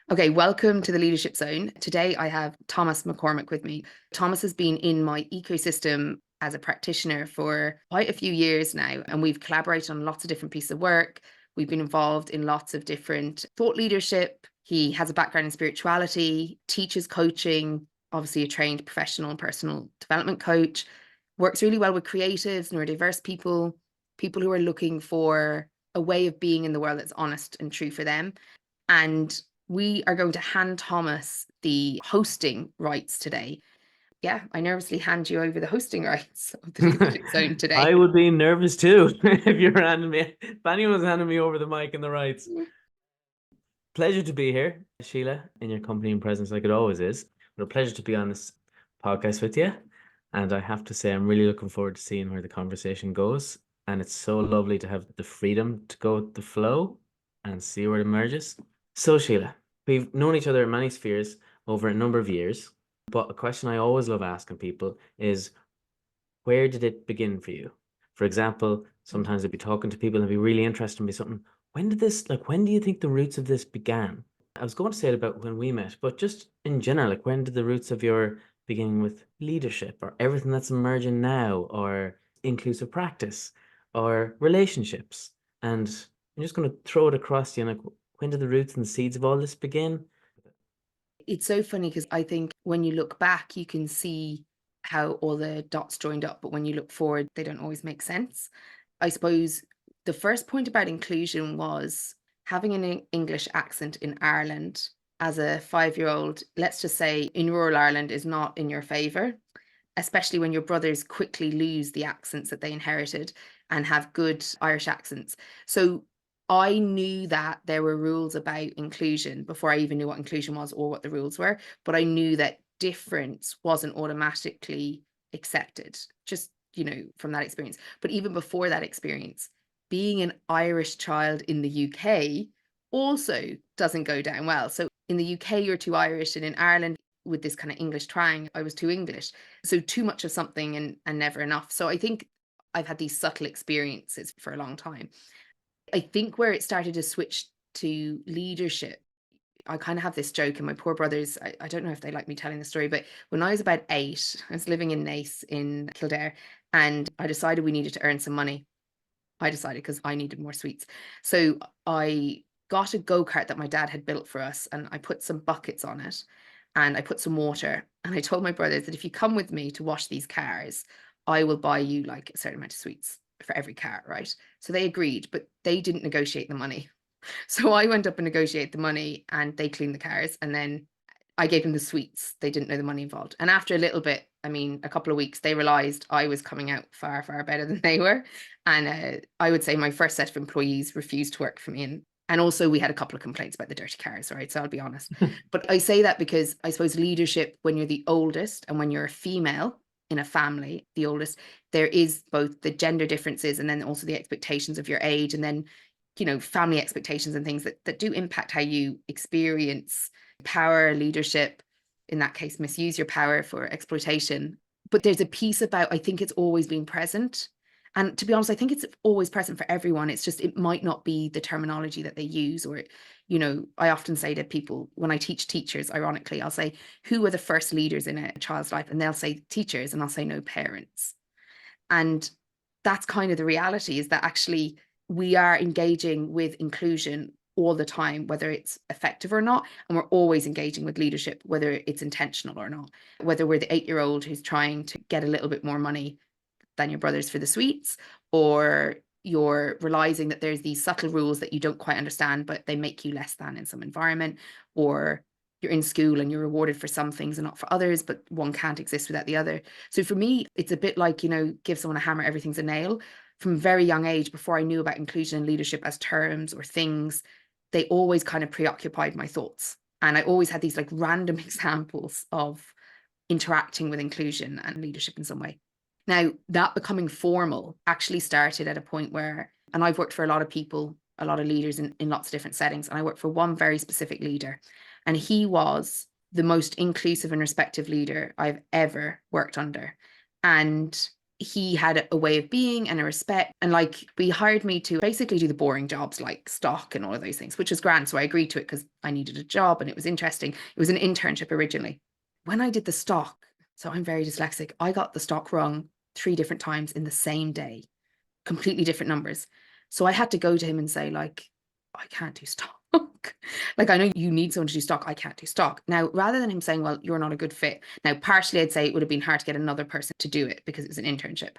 Okay, welcome to the Leadership Zone. Today I have Thomas McCormick with me. Thomas has been in my ecosystem as a practitioner for quite a few years now, and we've collaborated on lots of different pieces of work. We've been involved in lots of different thought leadership. He has a background in spirituality, teaches coaching, obviously a trained professional and personal development coach, works really well with creatives, neurodiverse people, people who are looking for a way of being in the world that's honest and true for them. And we are going to hand Thomas the hosting rights today. Yeah, I nervously hand you over the hosting rights of the Leadership Zone I today. would be nervous too if anyone was handing me over the mic and the rights. Pleasure to be here, Sheila, in your company and presence, like it always is. But a pleasure to be on this podcast with you. And I have to say, I'm really looking forward to seeing where the conversation goes. And it's so lovely to have the freedom to go with the flow and see where it emerges. So, Sheila, we've known each other in many spheres over a number of years. But a question I always love asking people is, where did it begin for you? For example, sometimes I'd be talking to people and it'd be really interesting and be something, when do you think the roots of this began? I was going to say it about when we met, but just in general, like when did the roots of your beginning with leadership or everything that's emerging now or inclusive practice or relationships? And I'm just going to throw it across to you, like when did the roots and seeds of all this begin? It's so funny because I think when you look back, you can see how all the dots joined up, but when you look forward, they don't always make sense. I suppose the first point about inclusion was having an English accent in Ireland as a 5-year-old, let's just say in rural Ireland, is not in your favor, especially when your brothers quickly lose the accents that they inherited and have good Irish accents. So I knew that there were rules about inclusion before I even knew what inclusion was or what the rules were, but I knew that difference wasn't automatically accepted, just, from that experience. But even before that experience, being an Irish child in the UK also doesn't go down well. So in the UK, you're too Irish, and in Ireland, with this kind of English twang, I was too English. So too much of something and never enough. So I think I've had these subtle experiences for a long time. I think where it started to switch to leadership, I kind of have this joke, and my poor brothers, I don't know if they like me telling the story, but when I was about 8, I was living in Naas in Kildare, and I decided we needed to earn some money. I decided because I needed more sweets. So I got a go-kart that my dad had built for us, and I put some buckets on it and I put some water. And I told my brothers that if you come with me to wash these cars, I will buy you like a certain amount of sweets for every car, right? So they agreed, but they didn't negotiate the money. So I went up and negotiated the money, and they cleaned the cars, and then I gave them the sweets. They didn't know the money involved. And after a little bit, I mean, a couple of weeks, they realized I was coming out far, far better than they were. And I would say my first set of employees refused to work for me. And also, we had a couple of complaints about the dirty cars, right? So I'll be honest. But I say that because I suppose leadership, when you're the oldest and when you're a female in a family, the oldest, there is both the gender differences and then also the expectations of your age, and then, family expectations and things that do impact how you experience power, leadership, in that case, misuse your power for exploitation. But there's a piece about, I think it's always been present. And to be honest, I think it's always present for everyone. It's just, it might not be the terminology that they use. Or, I often say to people when I teach teachers, ironically, I'll say, who are the first leaders in a child's life? And they'll say teachers, and I'll say, no, parents. And that's kind of the reality, is that actually we are engaging with inclusion all the time, whether it's effective or not. And we're always engaging with leadership, whether it's intentional or not, whether we're the 8-year-old who's trying to get a little bit more money than your brothers for the sweets, or you're realizing that there's these subtle rules that you don't quite understand, but they make you less than in some environment, or you're in school and you're rewarded for some things and not for others, but one can't exist without the other. So for me, it's a bit like, give someone a hammer, everything's a nail. From a very young age, before I knew about inclusion and leadership as terms or things, they always kind of preoccupied my thoughts. And I always had these like random examples of interacting with inclusion and leadership in some way. Now, that becoming formal actually started at a point where, and I've worked for a lot of people, a lot of leaders in lots of different settings, and I worked for one very specific leader, and he was the most inclusive and respectful leader I've ever worked under. And he had a way of being and a respect. And like, we hired me to basically do the boring jobs like stock and all of those things, which was grand. So I agreed to it because I needed a job and it was interesting. It was an internship originally. When I did the stock, so I'm very dyslexic, I got the stock wrong 3 different times in the same day, completely different numbers. So I had to go to him and say, like, I can't do stock. Like, I know you need someone to do stock. I can't do stock. Now, rather than him saying, well, you're not a good fit. Now, partially, I'd say it would have been hard to get another person to do it because it was an internship.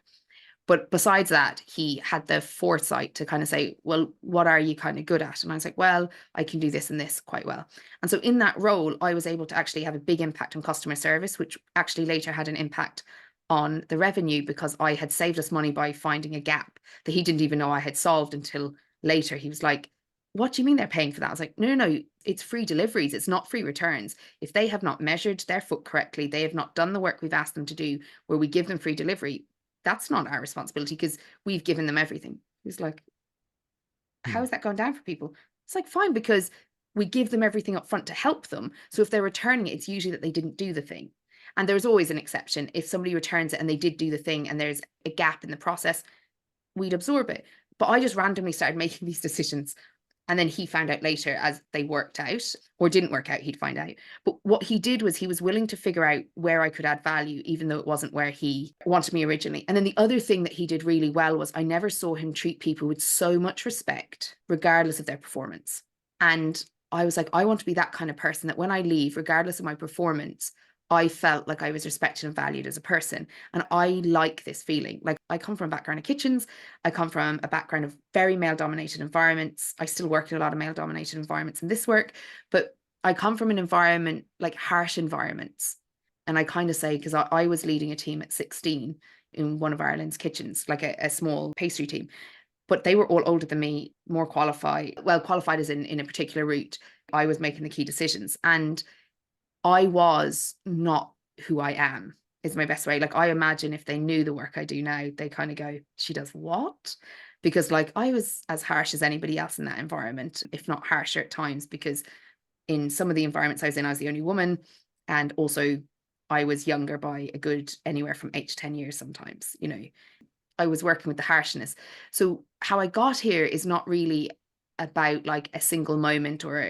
But besides that, he had the foresight to kind of say, well, what are you kind of good at? And I was like, well, I can do this and this quite well. And so in that role, I was able to actually have a big impact on customer service, which actually later had an impact on the revenue because I had saved us money by finding a gap that he didn't even know I had solved until later. He was like, what do you mean they're paying for that? I was like, no, it's free deliveries. It's not free returns. If they have not measured their foot correctly, they have not done the work we've asked them to do, where we give them free delivery, that's not our responsibility because we've given them everything. He's like, how is that going down for people? It's like, fine, because we give them everything up front to help them. So if they're returning it, it's usually that they didn't do the thing. And there's always an exception. If somebody returns it and they did do the thing and there's a gap in the process, we'd absorb it. But I just randomly started making these decisions. And then he found out later as they worked out or didn't work out, he'd find out. But what he did was he was willing to figure out where I could add value, even though it wasn't where he wanted me originally. And then the other thing that he did really well was I never saw him treat people with so much respect, regardless of their performance. And I was like, I want to be that kind of person that when I leave, regardless of my performance, I felt like I was respected and valued as a person. And I like this feeling. Like, I come from a background of kitchens. I come from a background of very male dominated environments. I still work in a lot of male dominated environments in this work, but I come from an environment, like harsh environments. And I kind of say, because I was leading a team at 16 in one of Ireland's kitchens, like a small pastry team, but they were all older than me, more qualified, well, qualified as in a particular route. I was making the key decisions. And I was not who I am, is my best way. Like, I imagine if they knew the work I do now, they kind of go, she does what? Because like, I was as harsh as anybody else in that environment, if not harsher at times, because in some of the environments I was in, I was the only woman. And also I was younger by a good anywhere from 8 to 10 years sometimes, I was working with the harshness. So how I got here is not really about like a single moment or,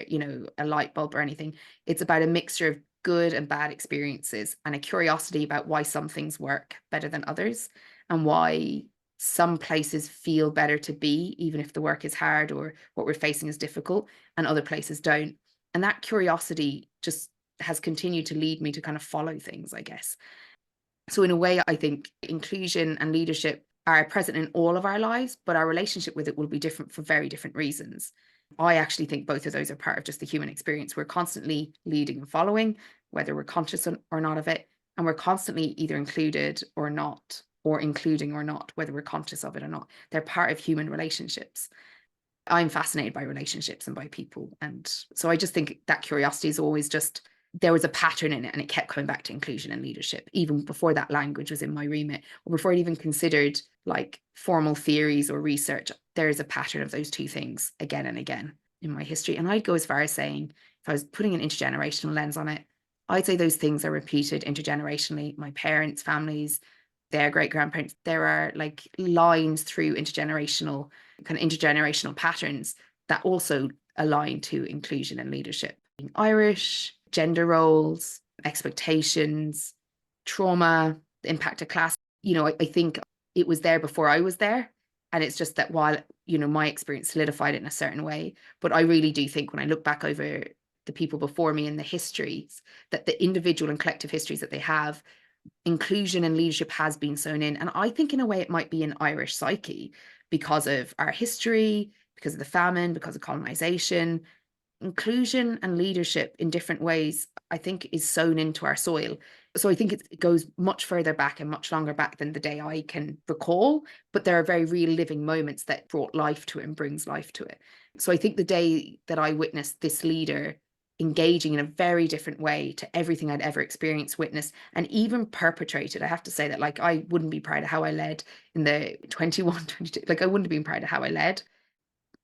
a light bulb or anything. It's about a mixture of good and bad experiences and a curiosity about why some things work better than others and why some places feel better to be, even if the work is hard or what we're facing is difficult, and other places don't. And that curiosity just has continued to lead me to kind of follow things, I guess. So in a way, I think inclusion and leadership are present in all of our lives, but our relationship with it will be different for very different reasons. I actually think both of those are part of just the human experience. We're constantly leading and following, whether we're conscious or not of it. And we're constantly either included or not, or including or not, whether we're conscious of it or not. They're part of human relationships. I'm fascinated by relationships and by people. And so I just think that curiosity is always just, there was a pattern in it and it kept coming back to inclusion and leadership, even before that language was in my remit or before I'd even considered like formal theories or research. There's a pattern of those two things again and again in my history. And I'd go as far as saying, if I was putting an intergenerational lens on it, I'd say those things are repeated intergenerationally. My parents, families, their great grandparents, there are like lines through intergenerational patterns that also align to inclusion and leadership. Irish, gender roles, expectations, trauma, the impact of class. I think it was there before I was there. And it's just that while, my experience solidified it in a certain way, but I really do think when I look back over the people before me and the histories, that the individual and collective histories that they have, inclusion and leadership has been sewn in. And I think in a way it might be an Irish psyche because of our history, because of the famine, because of colonization. Inclusion and leadership in different ways, I think, is sewn into our soil. So I think it goes much further back and much longer back than the day I can recall, but there are very real living moments that brought life to it and brings life to it. So I think the day that I witnessed this leader engaging in a very different way to everything I'd ever experienced, witnessed, and even perpetrated, I have to say that like I wouldn't be proud of how I led in the 21, 22, like I wouldn't have been proud of how I led,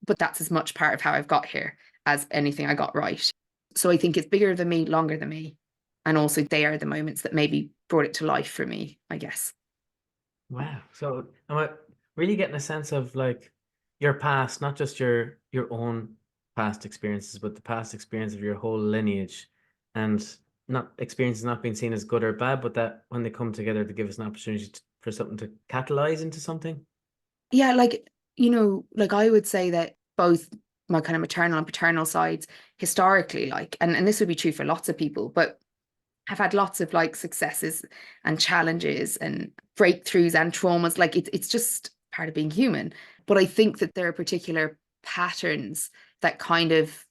but that's as much part of how I've got here as anything I got right. So I think it's bigger than me, longer than me. And also they are the moments that maybe brought it to life for me, I guess. Wow. So am I really getting a sense of like your past, not just your own past experiences, but the past experience of your whole lineage, and not experiences not being seen as good or bad, but that when they come together to give us an opportunity for something to catalyze into something. Yeah, like I would say that both my kind of maternal and paternal sides historically, and this would be true for lots of people, but have had lots of like successes and challenges and breakthroughs and traumas. Like it's just part of being human. But I think that there are particular patterns that kind of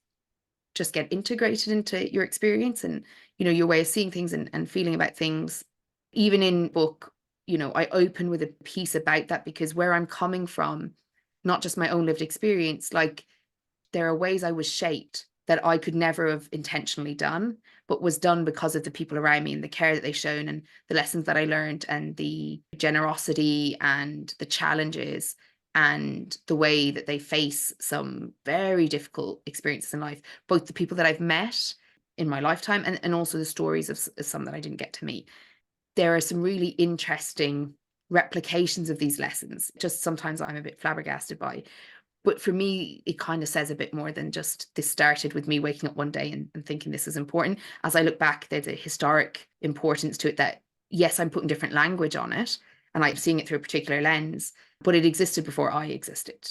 just get integrated into your experience and your way of seeing things and feeling about things. Even in book, I open with a piece about that because where I'm coming from, not just my own lived experience, like there are ways I was shaped that I could never have intentionally done, but was done because of the people around me and the care that they've shown and the lessons that I learned and the generosity and the challenges and the way that they face some very difficult experiences in life, both the people that I've met in my lifetime and also the stories of some that I didn't get to meet. There are some really interesting replications of these lessons. Just sometimes I'm a bit flabbergasted by, but for me, it kind of says a bit more than just this started with me waking up one day and thinking this is important. As I look back, there's a historic importance to it that, yes, I'm putting different language on it and I'm seeing it through a particular lens, but it existed before I existed.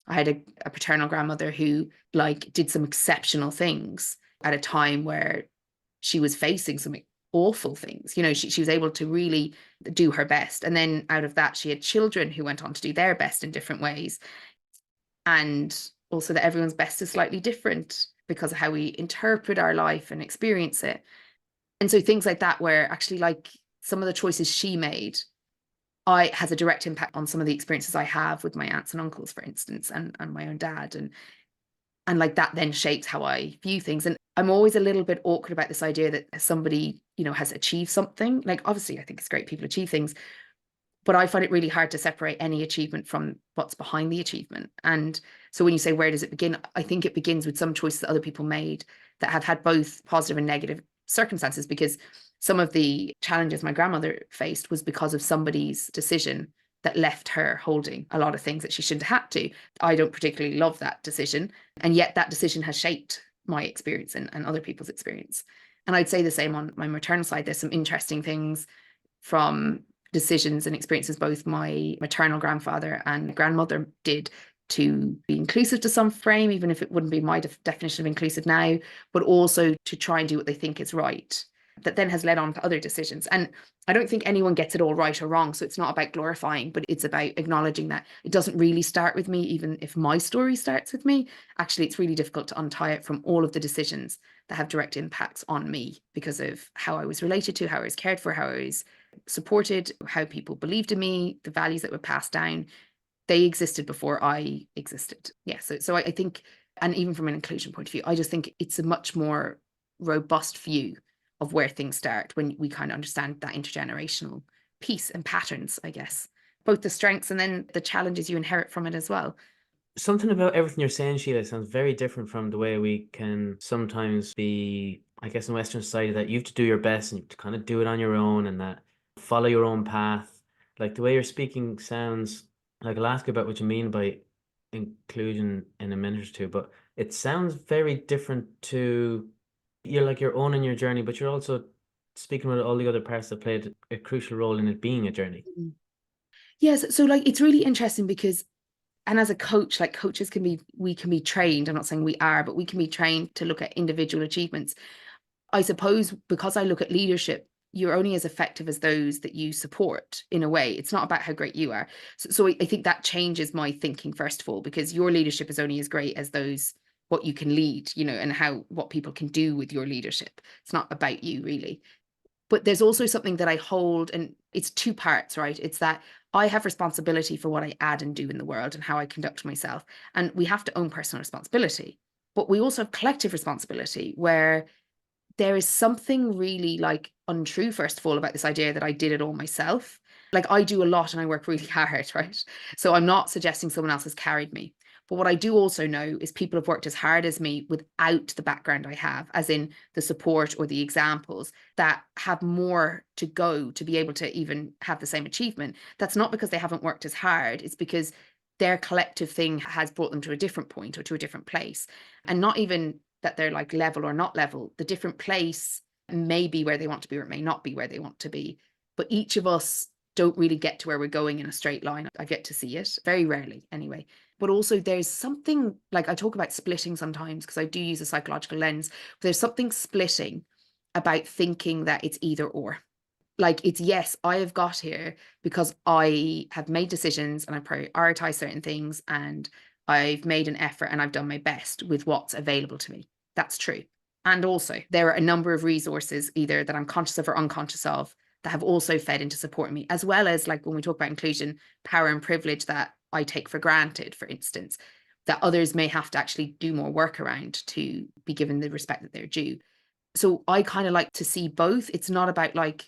I had a paternal grandmother who like did some exceptional things at a time where she was facing some awful things. She was able to really do her best. And then out of that, she had children who went on to do their best in different ways, and also that everyone's best is slightly different because of how we interpret our life and experience it. And so things like that, where actually like some of the choices she made, I has a direct impact on some of the experiences I have with my aunts and uncles, for instance, and my own dad. And like that then shapes how I view things. And I'm always a little bit awkward about this idea that somebody, has achieved something. Like obviously I think it's great people achieve things, but I find it really hard to separate any achievement from what's behind the achievement. And so when you say, where does it begin? I think it begins with some choices that other people made that have had both positive and negative circumstances, because some of the challenges my grandmother faced was because of somebody's decision that left her holding a lot of things that she shouldn't have had to. I don't particularly love that decision. And yet that decision has shaped my experience and other people's experience. And I'd say the same on my maternal side. There's some interesting things from decisions and experiences both my maternal grandfather and grandmother did to be inclusive to some frame, even if it wouldn't be my definition of inclusive now, but also to try and do what they think is right. That then has led on to other decisions. And I don't think anyone gets it all right or wrong. So it's not about glorifying, but it's about acknowledging that it doesn't really start with me, even if my story starts with me. Actually, it's really difficult to untie it from all of the decisions that have direct impacts on me because of how I was related to, how I was cared for, how I was supported, how people believed in me, the values that were passed down. They existed before I existed. Yeah. So I think, and even from an inclusion point of view, I just think it's a much more robust view of where things start when we kind of understand that intergenerational piece and patterns, I guess, both the strengths and then the challenges you inherit from it as well. Something about everything you're saying, Sheila, sounds very different from the way we can sometimes be, I guess, in Western society, that you have to do your best and you have to kind of do it on your own and that follow your own path. Like the way you're speaking sounds like I'll ask you about what you mean by inclusion in a minute or two, but it sounds very different to you're like you're owning your journey, but you're also speaking with all the other parts that played a crucial role in it being a journey. Mhm. Yes, so like it's really interesting because, and as a coach, like coaches we can be trained. I'm not saying we are, but we can be trained to look at individual achievements. I suppose because I look at leadership, you're only as effective as those that you support in a way. It's not about how great you are. So I think that changes my thinking, first of all, because your leadership is only as great as those what you can lead, and how what people can do with your leadership. It's not about you really. But there's also something that I hold, and it's two parts, right? It's that I have responsibility for what I add and do in the world and how I conduct myself. And we have to own personal responsibility. But we also have collective responsibility where there is something really like untrue, first of all, about this idea that I did it all myself. Like I do a lot and I work really hard, right? So I'm not suggesting someone else has carried me. But what I do also know is people have worked as hard as me without the background I have, as in the support or the examples, that have more to go to be able to even have the same achievement. That's not because they haven't worked as hard. It's because their collective thing has brought them to a different point or to a different place. And not even that they're like level or not level. The different place may be where they want to be or it may not be where they want to be. But each of us don't really get to where we're going in a straight line. I get to see it very rarely anyway. But also there's something, like I talk about splitting sometimes because I do use a psychological lens. There's something splitting about thinking that it's either or. Like it's, yes, I have got here because I have made decisions and I prioritize certain things and I've made an effort and I've done my best with what's available to me. That's true. And also there are a number of resources either that I'm conscious of or unconscious of that have also fed into supporting me, as well as, like when we talk about inclusion, power and privilege that I take for granted, for instance, that others may have to actually do more work around to be given the respect that they're due. So I kind of like to see both. It's not about like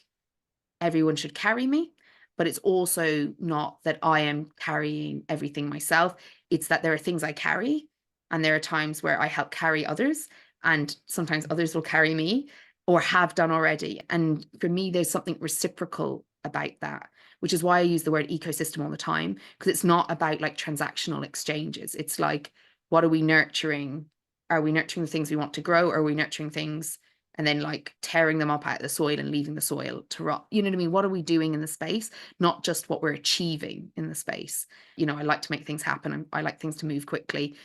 everyone should carry me, but it's also not that I am carrying everything myself. It's that there are things I carry and there are times where I help carry others and sometimes others will carry me or have done already. And for me, there's something reciprocal about that, which is why I use the word ecosystem all the time, because it's not about like transactional exchanges. It's like, what are we nurturing? Are we nurturing the things we want to grow? Or are we nurturing things and then like tearing them up out of the soil and leaving the soil to rot? You know what I mean? What are we doing in the space? Not just what we're achieving in the space. You know, I like to make things happen. I like things to move quickly.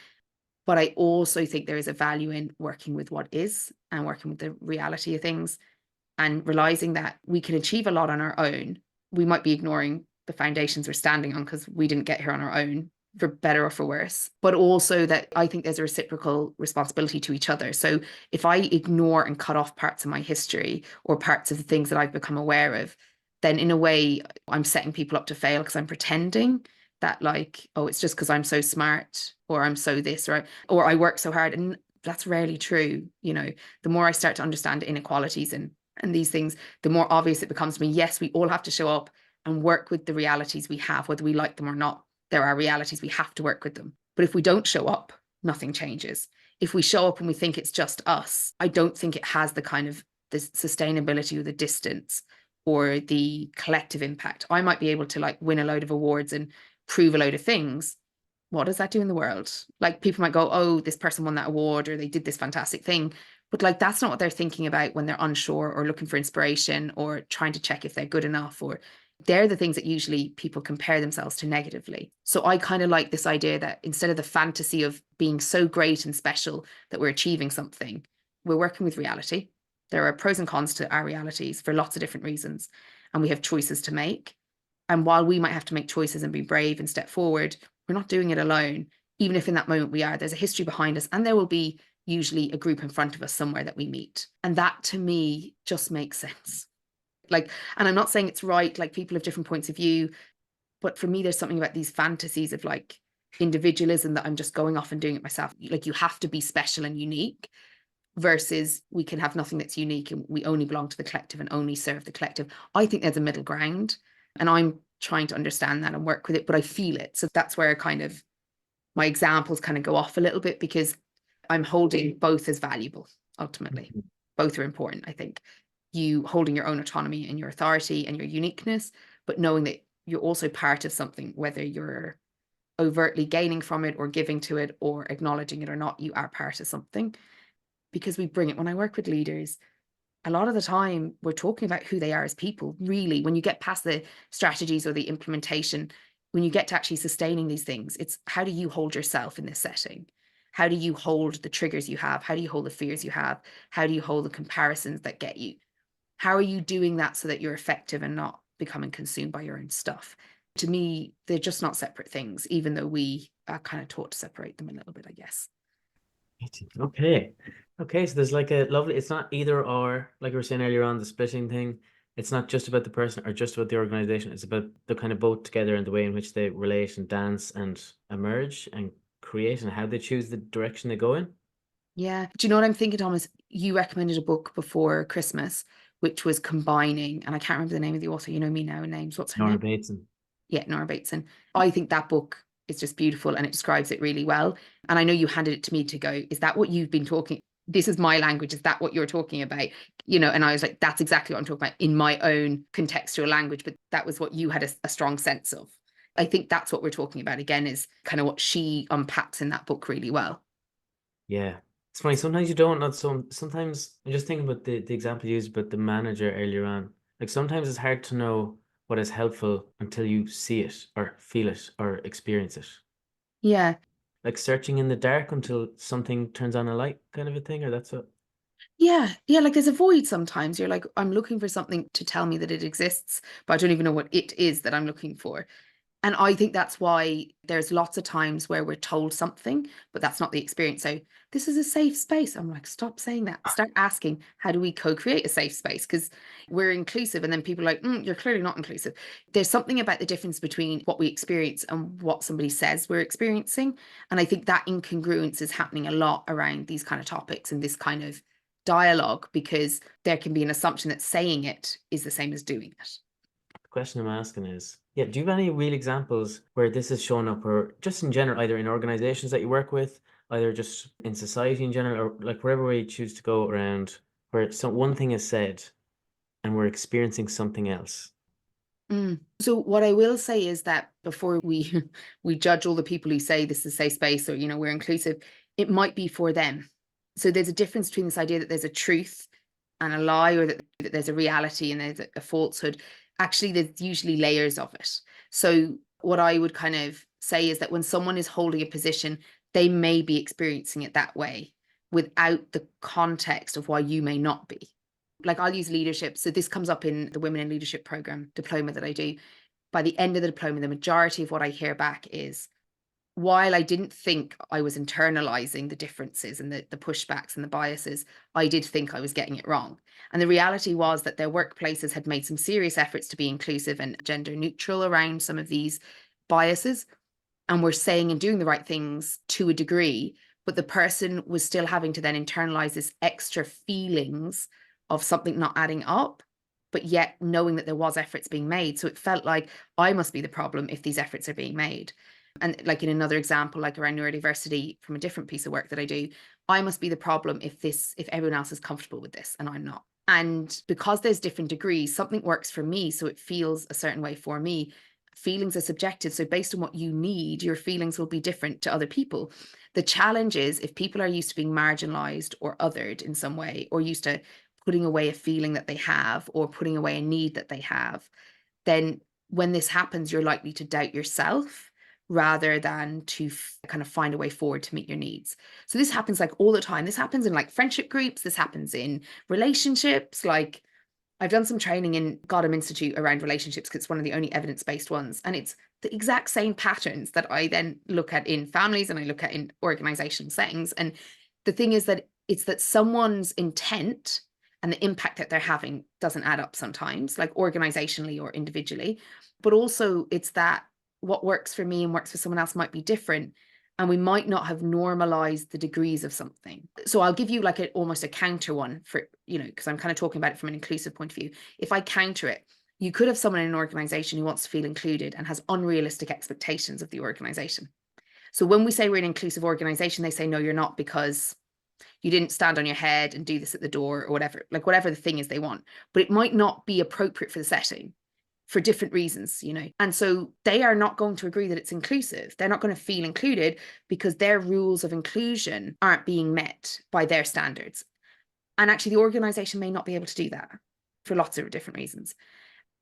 But I also think there is a value in working with what is and working with the reality of things and realizing that we can achieve a lot on our own. We might be ignoring the foundations we're standing on because we didn't get here on our own, for better or for worse, but also that I think there's a reciprocal responsibility to each other. So if I ignore and cut off parts of my history or parts of the things that I've become aware of, then in a way I'm setting people up to fail because I'm pretending that like, oh, it's just because I'm so smart or I'm so this or I work so hard. And that's rarely true. You know, the more I start to understand inequalities and these things, the more obvious it becomes to me. Yes, we all have to show up and work with the realities we have, whether we like them or not. There are realities, we have to work with them. But if we don't show up, nothing changes. If we show up and we think it's just us, I don't think it has the kind of the sustainability or the distance or the collective impact. I might be able to like win a load of awards and prove a load of things. What does that do in the world? Like people might go, oh, this person won that award or they did this fantastic thing. But like that's not what they're thinking about when they're unsure or looking for inspiration or trying to check if they're good enough, or they're the things that usually people compare themselves to negatively. So I kind of like this idea that instead of the fantasy of being so great and special that we're achieving something, we're working with reality. There are pros and cons to our realities for lots of different reasons, and we have choices to make. And while we might have to make choices and be brave and step forward, we're not doing it alone. Even if in that moment we are, there's a history behind us, and there will be usually a group in front of us somewhere that we meet. And that to me just makes sense. Like, and I'm not saying it's right, like people have different points of view, but for me, there's something about these fantasies of like individualism that I'm just going off and doing it myself. Like you have to be special and unique versus we can have nothing that's unique and we only belong to the collective and only serve the collective. I think there's a middle ground and I'm trying to understand that and work with it, but I feel it. So that's where kind of my examples kind of go off a little bit because I'm holding both as valuable ultimately. Both are important, I think. You holding your own autonomy and your authority and your uniqueness, but knowing that you're also part of something, whether you're overtly gaining from it or giving to it or acknowledging it or not, you are part of something because we bring it. When I work with leaders, a lot of the time we're talking about who they are as people. Really, when you get past the strategies or the implementation, when you get to actually sustaining these things, it's how do you hold yourself in this setting? How do you hold the triggers you have? How do you hold the fears you have? How do you hold the comparisons that get you? How are you doing that so that you're effective and not becoming consumed by your own stuff? To me, they're just not separate things, even though we are kind of taught to separate them a little bit, I guess. Okay. Okay, so there's like a lovely, it's not either or, like we were saying earlier on, the splitting thing. It's not just about the person or just about the organization. It's about the kind of both together and the way in which they relate and dance and emerge and create and how they choose the direction they go in. Yeah. Do you know what I'm thinking, Thomas? You recommended a book before Christmas, which was combining, and I can't remember the name of the author. You know me now in names. What's her Nora name? Bateson. Yeah, Nora Bateson. I think that book It's just beautiful and it describes it really well. And I know you handed it to me to go, is that what you've been talking? This is my language. Is that what you're talking about? And I was like, that's exactly what I'm talking about in my own contextual language. But that was what you had a strong sense of. I think that's what we're talking about again, is kind of what she unpacks in that book really well. Yeah. It's funny, sometimes you don't know sometimes I'm just thinking about the example you used about the manager earlier on. Like sometimes it's hard to know what is helpful until you see it or feel it or experience it. Yeah. Like searching in the dark until something turns on a light kind of a thing, or that's what. Yeah. Yeah. Like there's a void sometimes. You're like, I'm looking for something to tell me that it exists, but I don't even know what it is that I'm looking for. And I think that's why there's lots of times where we're told something, but that's not the experience. So this is a safe space. I'm like, stop saying that. Start asking, how do we co-create a safe space? Because we're inclusive. And then people are like, you're clearly not inclusive. There's something about the difference between what we experience and what somebody says we're experiencing. And I think that incongruence is happening a lot around these kind of topics and this kind of dialogue, because there can be an assumption that saying it is the same as doing it. The question I'm asking is, yeah, do you have any real examples where this has shown up, or just in general, either in organizations that you work with, either just in society in general, or like wherever way you choose to go around, where one thing is said and we're experiencing something else? So what I will say is that before we we judge all the people who say this is a safe space, or we're inclusive, it might be for them. So there's a difference between this idea that there's a truth and a lie, or that there's a reality and there's a falsehood. Actually, there's usually layers of it. So what I would kind of say is that when someone is holding a position, they may be experiencing it that way without the context of why you may not be. Like I'll use leadership. So this comes up in the Women in Leadership program diploma that I do. By the end of the diploma, the majority of what I hear back is, while I didn't think I was internalizing the differences and the pushbacks and the biases, I did think I was getting it wrong. And the reality was that their workplaces had made some serious efforts to be inclusive and gender neutral around some of these biases, and were saying and doing the right things to a degree, but the person was still having to then internalize this extra feelings of something not adding up, but yet knowing that there was efforts being made. So it felt like I must be the problem if these efforts are being made. And like in another example, like around neurodiversity from a different piece of work that I do, I must be the problem if everyone else is comfortable with this and I'm not. And because there's different degrees, something works for me, so it feels a certain way for me. Feelings are subjective. So based on what you need, your feelings will be different to other people. The challenge is if people are used to being marginalized or othered in some way, or used to putting away a feeling that they have or putting away a need that they have, then when this happens, you're likely to doubt yourself rather than to kind of find a way forward to meet your needs. So this happens like all the time. This happens in like friendship groups. This happens in relationships. Like I've done some training in Goddam Institute around relationships because it's one of the only evidence-based ones. And it's the exact same patterns that I then look at in families and I look at in organizational settings. And the thing is that it's that someone's intent and the impact that they're having doesn't add up sometimes, like organizationally or individually. But also it's that what works for me and works for someone else might be different. And we might not have normalized the degrees of something. So I'll give you like almost a counter one for, because I'm kind of talking about it from an inclusive point of view. If I counter it, you could have someone in an organization who wants to feel included and has unrealistic expectations of the organization. So when we say we're an inclusive organization, they say, no, you're not, because you didn't stand on your head and do this at the door or whatever, like whatever the thing is they want, but it might not be appropriate for the setting for different reasons, and so they are not going to agree that it's inclusive. They're not going to feel included because their rules of inclusion aren't being met by their standards. And actually the organization may not be able to do that for lots of different reasons.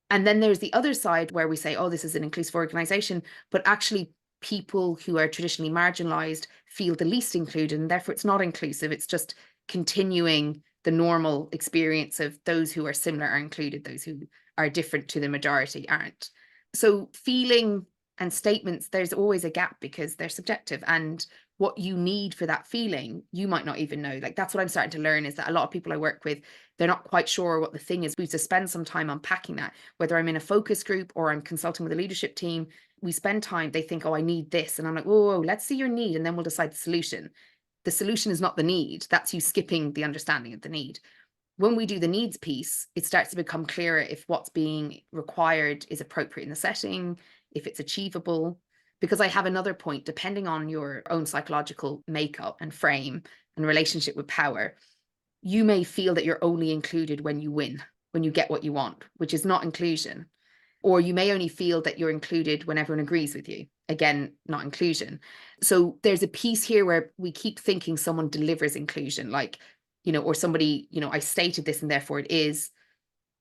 And then there's the other side where we say, oh, this is an inclusive organization, but actually people who are traditionally marginalized feel the least included, and therefore it's not inclusive. It's just continuing the normal experience of those who are similar are included, those who are different to the majority aren't. So feeling and statements, there's always a gap because they're subjective, and what you need for that feeling, you might not even know. Like that's what I'm starting to learn, is that a lot of people I work with, they're not quite sure what the thing is. We have to spend some time unpacking that, whether I'm in a focus group or I'm consulting with a leadership team. We spend time, they think, oh, I need this. And I'm like, whoa, let's see your need. And then we'll decide the solution. The solution is not the need. That's you skipping the understanding of the need. When we do the needs piece, it starts to become clearer if what's being required is appropriate in the setting, if it's achievable. Because I have another point, depending on your own psychological makeup and frame and relationship with power, you may feel that you're only included when you win, when you get what you want, which is not inclusion. Or you may only feel that you're included when everyone agrees with you. Again, not inclusion. So there's a piece here where we keep thinking someone delivers inclusion, like, or somebody, I stated this and therefore it is,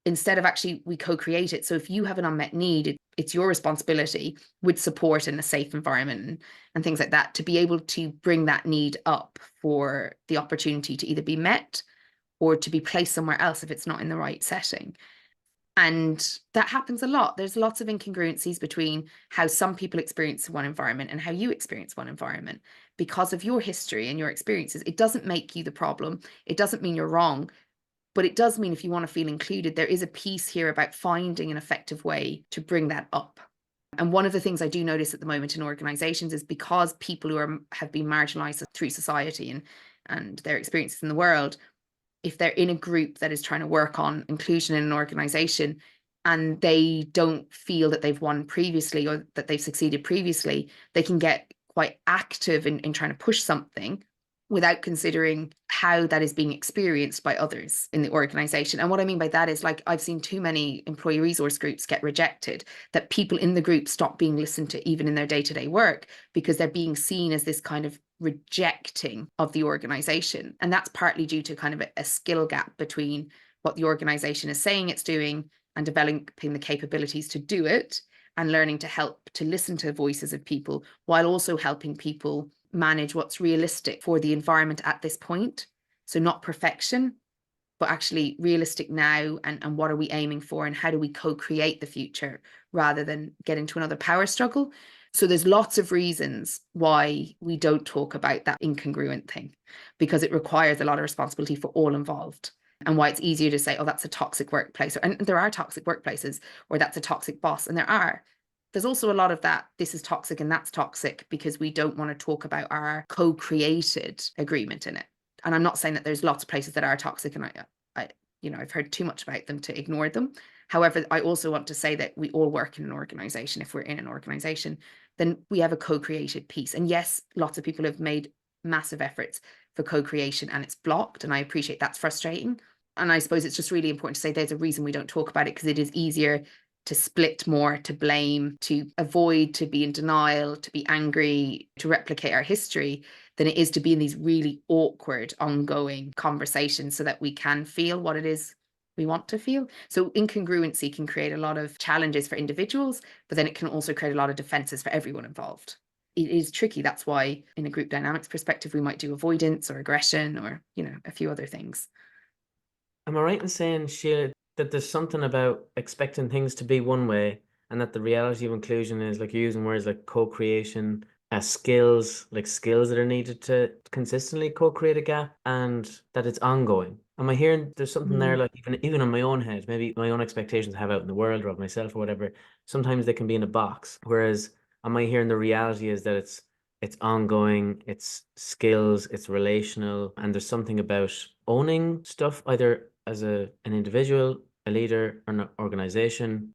instead of actually we co-create it. So if you have an unmet need, it's your responsibility with support in a safe environment and things like that to be able to bring that need up for the opportunity to either be met or to be placed somewhere else if it's not in the right setting. And that happens a lot. There's lots of incongruencies between how some people experience one environment and how you experience one environment because of your history and your experiences. It doesn't make you the problem. It doesn't mean you're wrong. But it does mean if you want to feel included, there is a piece here about finding an effective way to bring that up. And one of the things I do notice at the moment in organizations is because people who have been marginalized through society and their experiences in the world, if they're in a group that is trying to work on inclusion in an organization and they don't feel that they've won previously or that they've succeeded previously, they can get quite active in trying to push something without considering how that is being experienced by others in the organization. And what I mean by that is, like, I've seen too many employee resource groups get rejected, that people in the group stop being listened to even in their day-to-day work because they're being seen as this kind of rejecting of the organization. And that's partly due to kind of a skill gap between what the organization is saying it's doing and developing the capabilities to do it and learning to help to listen to the voices of people while also helping people manage what's realistic for the environment at this point. So not perfection, but actually realistic now, and what are we aiming for and how do we co-create the future rather than get into another power struggle. So there's lots of reasons why we don't talk about that incongruent thing, because it requires a lot of responsibility for all involved. And why it's easier to say, oh, that's a toxic workplace, and there are toxic workplaces, or that's a toxic boss, and there are. There's also a lot of that, this is toxic and that's toxic, because we don't want to talk about our co-created agreement in it. And I'm not saying that there's lots of places that are toxic, and I've heard too much about them to ignore them. However, I also want to say that we all work in an organization. If we're in an organization, then we have a co-created piece. And yes, lots of people have made massive efforts for co-creation and it's blocked. And I appreciate that's frustrating. And I suppose it's just really important to say there's a reason we don't talk about it, because it is easier to split more, to blame, to avoid, to be in denial, to be angry, to replicate our history, than it is to be in these really awkward, ongoing conversations so that we can feel what it is we want to feel. So incongruency can create a lot of challenges for individuals, but then it can also create a lot of defenses for everyone involved. It is tricky. That's why in a group dynamics perspective, we might do avoidance or aggression or, a few other things. Am I right in saying, Sheila, that there's something about expecting things to be one way and that the reality of inclusion is, like, you're using words like co-creation, skills, like skills that are needed to consistently co-create a gap, and that it's ongoing? Am I hearing there's something there, like even in my own head, maybe my own expectations I have out in the world or of myself or whatever, sometimes they can be in a box. Whereas am I hearing the reality is that it's ongoing, it's skills, it's relational, and there's something about owning stuff either as an individual, a leader, or an organization.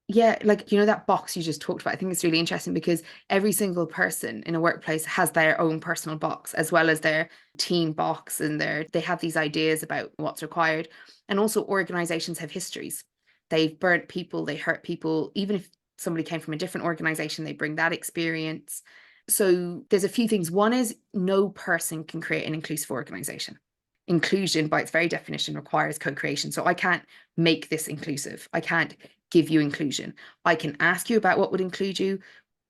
Yeah, like, that box you just talked about, I think it's really interesting because every single person in a workplace has their own personal box as well as their team box, and they have these ideas about what's required. And also organizations have histories. They've burnt people, they hurt people. Even if somebody came from a different organization, they bring that experience. So there's a few things. One is no person can create an inclusive organization. Inclusion, by its very definition, requires co-creation. So I can't make this inclusive. I can't give you inclusion. I can ask you about what would include you.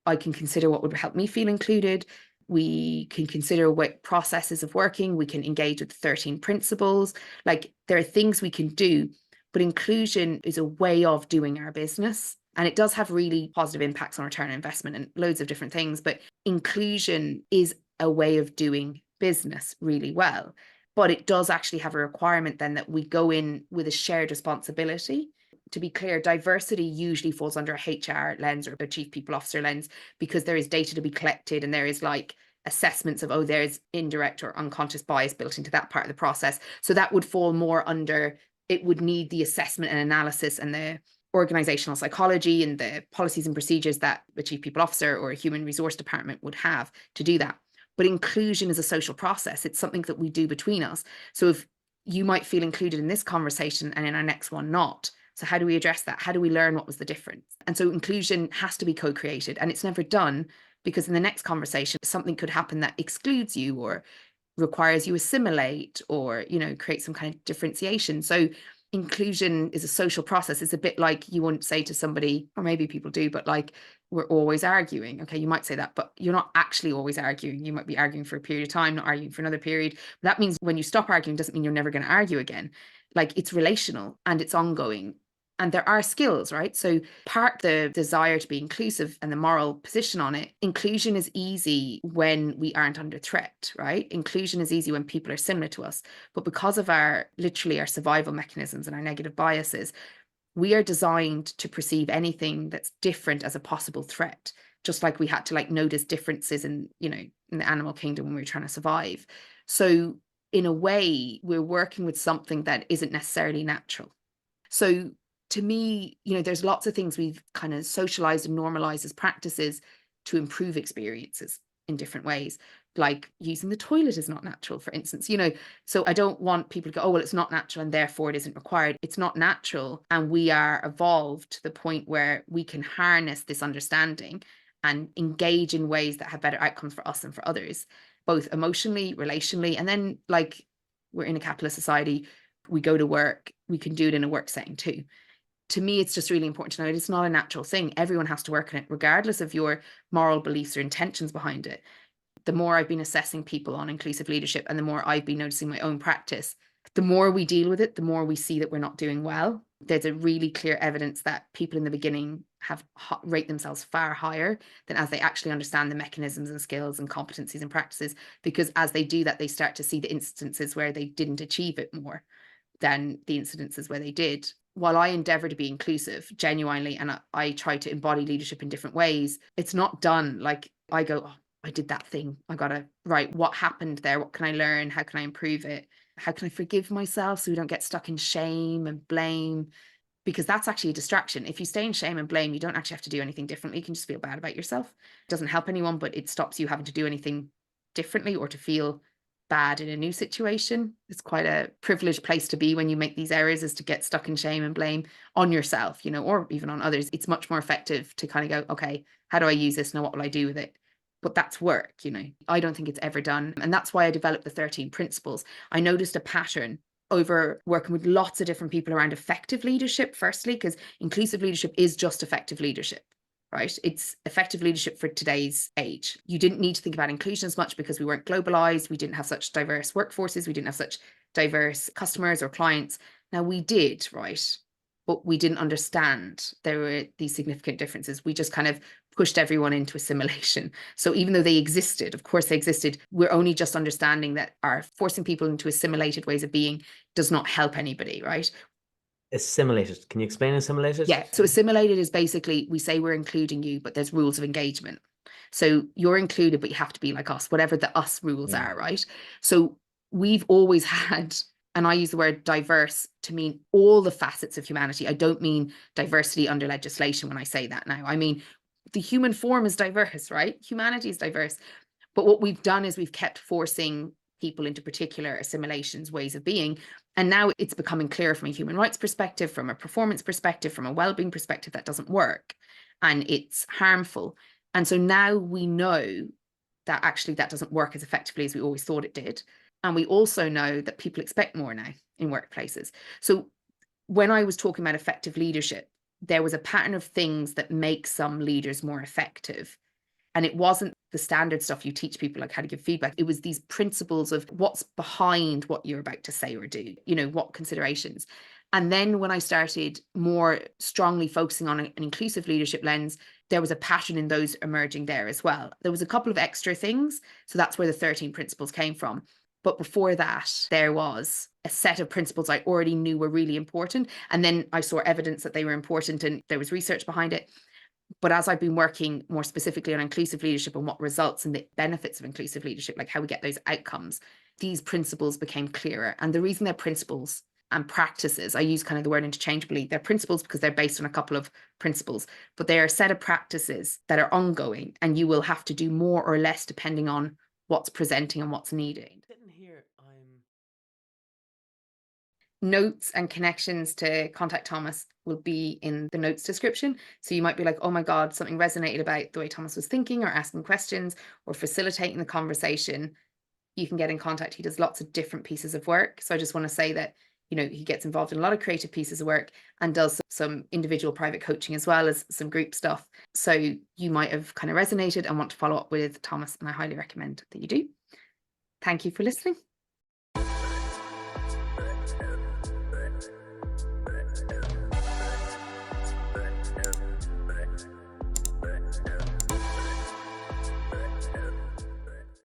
I can consider what would help me feel included. We can consider what processes of working. We can engage with 13 principles. Like, there are things we can do, but inclusion is a way of doing our business. And it does have really positive impacts on return on investment and loads of different things. But inclusion is a way of doing business really well. But it does actually have a requirement then that we go in with a shared responsibility. To be clear, diversity usually falls under a HR lens or a chief people officer lens, because there is data to be collected and there is like assessments of, there's indirect or unconscious bias built into that part of the process. So that would fall more under, it would need the assessment and analysis and the organizational psychology and the policies and procedures that a chief people officer or a human resource department would have to do that. But inclusion is a social process. It's something that we do between us. So if you might feel included in this conversation and in our next one not. So how do we address that? How do we learn what was the difference? And so inclusion has to be co-created, and it's never done, because in the next conversation, something could happen that excludes you or requires you assimilate or, create some kind of differentiation. So inclusion is a social process. It's a bit like you wouldn't say to somebody, or maybe people do, but like, we're always arguing. Okay, you might say that, but you're not actually always arguing. You might be arguing for a period of time, not arguing for another period. That means when you stop arguing, doesn't mean you're never going to argue again. Like, it's relational and it's ongoing. And there are skills, right? So part the desire to be inclusive and the moral position on it, inclusion is easy when we aren't under threat, right? Inclusion is easy when people are similar to us. But because of our survival mechanisms and our negative biases, we are designed to perceive anything that's different as a possible threat, just like we had to notice differences in the animal kingdom when we were trying to survive. So in a way, we're working with something that isn't necessarily natural. So to me, there's lots of things we've kind of socialized and normalized as practices to improve experiences in different ways. Like using the toilet is not natural, for instance, so I don't want people to go, oh, well, it's not natural and therefore it isn't required. It's not natural. And we are evolved to the point where we can harness this understanding and engage in ways that have better outcomes for us and for others, both emotionally, relationally. And then we're in a capitalist society, we go to work, we can do it in a work setting too. To me, it's just really important to know it's not a natural thing. Everyone has to work on it, regardless of your moral beliefs or intentions behind it. The more I've been assessing people on inclusive leadership and the more I've been noticing my own practice, the more we deal with it, the more we see that we're not doing well. There's a really clear evidence that people in the beginning have rate themselves far higher than as they actually understand the mechanisms and skills and competencies and practices, because as they do that, they start to see the instances where they didn't achieve it more than the incidences where they did. While I endeavor to be inclusive genuinely, and I try to embody leadership in different ways, it's not done. Like I go, oh, I did that thing. I got to, right, what happened there? What can I learn? How can I improve it? How can I forgive myself so we don't get stuck in shame and blame? Because that's actually a distraction. If you stay in shame and blame, you don't actually have to do anything differently. You can just feel bad about yourself. It doesn't help anyone, but it stops you having to do anything differently or to feel bad in a new situation. It's quite a privileged place to be when you make these errors, is to get stuck in shame and blame on yourself, or even on others. It's much more effective to kind of go, okay, how do I use this? Now, what will I do with it? But that's work, I don't think it's ever done. And that's why I developed the 13 principles. I noticed a pattern over working with lots of different people around effective leadership, firstly, because inclusive leadership is just effective leadership. Right? It's effective leadership for today's age. You didn't need to think about inclusion as much because we weren't globalized. We didn't have such diverse workforces. We didn't have such diverse customers or clients. Now we did, right? But we didn't understand there were these significant differences. We just kind of pushed everyone into assimilation. So even though they existed, of course they existed, we're only just understanding that our forcing people into assimilated ways of being does not help anybody, right? Assimilated. Can you explain assimilated? Yeah. So assimilated is basically, we say we're including you, but there's rules of engagement. So you're included, but you have to be like us, whatever the us rules are, right? So we've always had, and I use the word diverse to mean all the facets of humanity. I don't mean diversity under legislation when I say that now. I mean, the human form is diverse, right? Humanity is diverse. But what we've done is we've kept forcing people into particular assimilations, ways of being. And now it's becoming clear from a human rights perspective, from a performance perspective, from a well-being perspective, that doesn't work and it's harmful. And so now we know that actually that doesn't work as effectively as we always thought it did. And we also know that people expect more now in workplaces. So when I was talking about effective leadership, there was a pattern of things that make some leaders more effective. And it wasn't the standard stuff you teach people, like how to give feedback. It was these principles of what's behind what you're about to say or do, what considerations. And then when I started more strongly focusing on an inclusive leadership lens, there was a pattern in those emerging there as well. There was a couple of extra things. So that's where the 13 principles came from. But before that, there was a set of principles I already knew were really important. And then I saw evidence that they were important and there was research behind it. But as I've been working more specifically on inclusive leadership and what results and the benefits of inclusive leadership, like how we get those outcomes, these principles became clearer. And the reason they're principles and practices. I use kind of the word interchangeably. They're principles because they're based on a couple of principles, but they are a set of practices that are ongoing, and you will have to do more or less depending on what's presenting and what's needed. Sitting here, I'm Notes and connections to contact Thomas will be in the notes description. So you might be like, oh my God, something resonated about the way Thomas was thinking or asking questions or facilitating the conversation. You can get in contact. He does lots of different pieces of work. So I just want to say that, you know, he gets involved in a lot of creative pieces of work and does some individual private coaching as well as some group stuff. So you might have kind of resonated and want to follow up with Thomas, and I highly recommend that you do. Thank you for listening.